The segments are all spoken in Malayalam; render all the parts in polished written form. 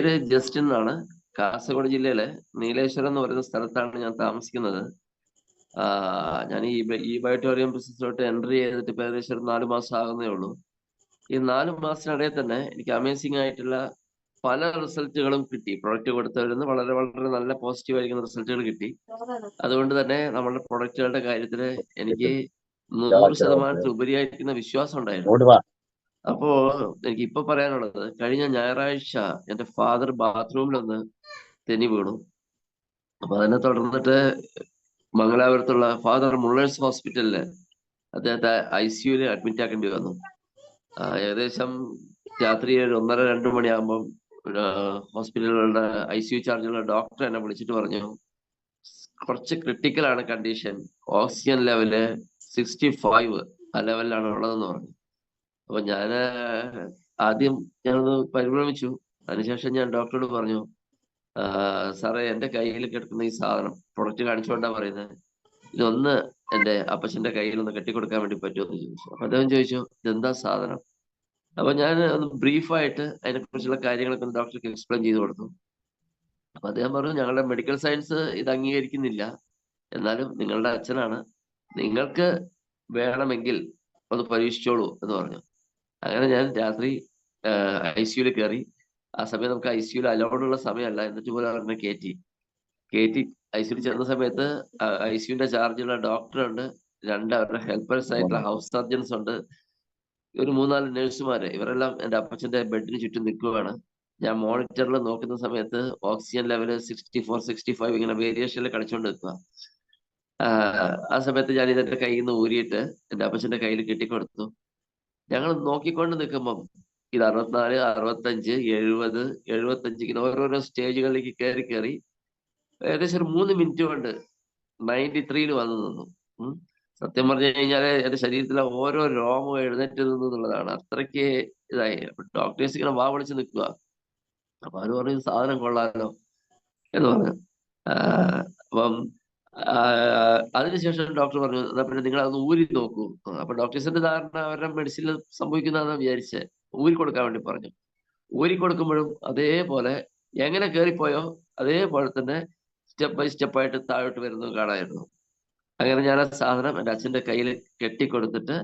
പേര് ജസ്റ്റിൻ എന്നാണ്. കാസർഗോഡ് ജില്ലയിലെ നീലേശ്വരം എന്ന് പറയുന്ന സ്ഥലത്താണ് ഞാൻ താമസിക്കുന്നത്. ഞാൻ ഈ ബയോട്ടോറിയം ബിസിനസ്സിലോട്ട് എൻട്രി ചെയ്തിട്ട് ഇപ്പൊ ഏകദേശം ഒരു 4 മാസം ആകുന്നേ ഉള്ളൂ. ഈ 4 മാസത്തിനിടയിൽ തന്നെ എനിക്ക് അമേസിംഗ് ആയിട്ടുള്ള പല റിസൾട്ടുകളും കിട്ടി. പ്രൊഡക്റ്റ് കൊടുത്തവരിൽ നിന്ന് വളരെ വളരെ നല്ല പോസിറ്റീവ് ആയിരിക്കുന്ന റിസൾട്ടുകൾ കിട്ടി. അതുകൊണ്ട് തന്നെ നമ്മുടെ പ്രൊഡക്റ്റുകളുടെ കാര്യത്തിൽ എനിക്ക് 100% ഉപരിയായിരിക്കുന്ന വിശ്വാസം ഉണ്ടായിരുന്നു. അപ്പോ എനിക്ക് ഇപ്പൊ പറയാനുള്ളത്, കഴിഞ്ഞ ഞായറാഴ്ച എന്റെ ഫാദർ ബാത്റൂമിലൊന്ന് തെന്നി വീണു. അപ്പൊ അതിനെ തുടർന്നിട്ട് മംഗലാപുരത്തുള്ള ഫാദർ മുള്ളേഴ്സ് ഹോസ്പിറ്റലില് അദ്ദേഹത്തെ ICUവിൽ അഡ്മിറ്റ് ആക്കേണ്ടി വന്നു. ഏകദേശം രാത്രി 1:30-2 മണിയാകുമ്പം ഹോസ്പിറ്റലുകളുടെ ICU ചാർജുള്ള ഡോക്ടർ എന്നെ വിളിച്ചിട്ട് പറഞ്ഞു, കുറച്ച് ക്രിട്ടിക്കലാണ് കണ്ടീഷൻ, ഓക്സിജൻ ലെവല് 65 ആ ലെവലിലാണ് ഉള്ളതെന്ന് പറഞ്ഞു. അപ്പൊ ആദ്യം ഞാനൊന്ന് പരിഭ്രമിച്ചു. അതിനുശേഷം ഞാൻ ഡോക്ടറോട് പറഞ്ഞു, സാറേ എന്റെ കയ്യിൽ കിടക്കുന്ന ഈ സാധനം പ്രൊഡക്റ്റ് കാണിച്ചുകൊണ്ടാ പറയുന്നത്, ഇതൊന്ന് എന്റെ അപ്പച്ചന്റെ കയ്യിൽ ഒന്ന് കെട്ടിക്കൊടുക്കാൻ വേണ്ടി പറ്റുമോ എന്ന് ചോദിച്ചു. അപ്പൊ അദ്ദേഹം ചോദിച്ചു, ഇതെന്താ സാധനം? അപ്പൊ ഞാൻ ഒന്ന് ബ്രീഫായിട്ട് അതിനെ കുറിച്ചുള്ള കാര്യങ്ങളൊക്കെ ഒന്ന് ഡോക്ടർക്ക് എക്സ്പ്ലെയിൻ ചെയ്ത് കൊടുത്തു. അപ്പൊ അദ്ദേഹം പറഞ്ഞു, ഞങ്ങളുടെ മെഡിക്കൽ സയൻസ് ഇത് അംഗീകരിക്കുന്നില്ല, എന്നാലും നിങ്ങളുടെ അച്ഛനാണ്, നിങ്ങൾക്ക് വേണമെങ്കിൽ ഒന്ന് പരീക്ഷിച്ചോളൂ എന്ന് പറഞ്ഞു. അങ്ങനെ ഞാൻ രാത്രി ICUവിൽ കയറി. ആ സമയം നമുക്ക് ICUവിൽ അലോഡുള്ള സമയമല്ല, എന്നിട്ട് പോലും അവരെ കയറ്റി ICUവിൽ ചെന്ന സമയത്ത് ICUവിന്റെ ചാർജുള്ള ഡോക്ടറുണ്ട്, 2 അവരുടെ ഹെൽപ്പേഴ്സ് ആയിട്ടുള്ള ഹൗസ് സർജൻസ് ഉണ്ട്, ഒരു 3-4 നഴ്സുമാര്. ഇവരെല്ലാം എന്റെ അപ്പച്ചന്റെ ബെഡിന് ചുറ്റും നിൽക്കുകയാണ്. ഞാൻ മോണിറ്ററിൽ നോക്കുന്ന സമയത്ത് ഓക്സിജൻ ലെവല് 64-65 ഇങ്ങനെ വേരിയേഷനിൽ കളിച്ചുകൊണ്ട് നിൽക്കുക. ആ സമയത്ത് ഞാൻ ഇതെന്റെ കയ്യിൽ നിന്ന് ഊരിയിട്ട് എന്റെ അപ്പച്ചന്റെ കയ്യിൽ കെട്ടിക്കൊടുത്തു. ഞങ്ങൾ നോക്കിക്കൊണ്ട് നിൽക്കുമ്പം ഇത് 64, 65, 70, 75 ഇങ്ങനെ ഓരോരോ സ്റ്റേജുകളിലേക്ക് കയറി ഏകദേശം ഒരു 3 മിനിറ്റ് കൊണ്ട് 93 വന്നു നിന്നു. സത്യം പറഞ്ഞു കഴിഞ്ഞാല് എന്റെ ശരീരത്തിലെ ഓരോ രോമവും എഴുന്നേറ്റ് നിന്നു എന്നുള്ളതാണ്. അത്രയ്ക്ക് ഇതായി. ഡോക്ടേഴ്സ് ഇങ്ങനെ വാ വിളിച്ച് നിൽക്കുക. അപ്പൊ അവര് പറഞ്ഞു, സാധനം കൊള്ളാലോ എന്ന് പറഞ്ഞു. അപ്പം അതിനുശേഷം ഡോക്ടർ പറഞ്ഞു, എന്നാ പിന്നെ നിങ്ങൾ അതൊന്ന് ഊരി നോക്കൂ. അപ്പൊ ഡോക്ടേഴ്സിന്റെ ധാരണ അവരുടെ മെഡിസിനിൽ സംഭവിക്കുന്നതെന്ന് വിചാരിച്ച് ഊരി കൊടുക്കാൻ വേണ്ടി പറഞ്ഞു. ഊരി കൊടുക്കുമ്പോഴും അതേപോലെ എങ്ങനെ കയറിപ്പോയോ അതേപോലെ തന്നെ സ്റ്റെപ്പ് ബൈ സ്റ്റെപ്പായിട്ട് താഴോട്ട് വരുന്നത് കാണാമായിരുന്നു. അങ്ങനെ ഞാൻ ആ സാധനം എൻ്റെ അച്ഛന്റെ കയ്യിൽ കെട്ടിക്കൊടുത്തിട്ട്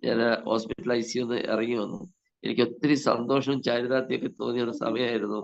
ഞാൻ ഹോസ്പിറ്റൽ ICU ഇറങ്ങി വന്നു. എനിക്ക് ഒത്തിരി സന്തോഷവും ചാരിതാർത്ഥ്യമൊക്കെ തോന്നിയ ഒരു സമയമായിരുന്നു.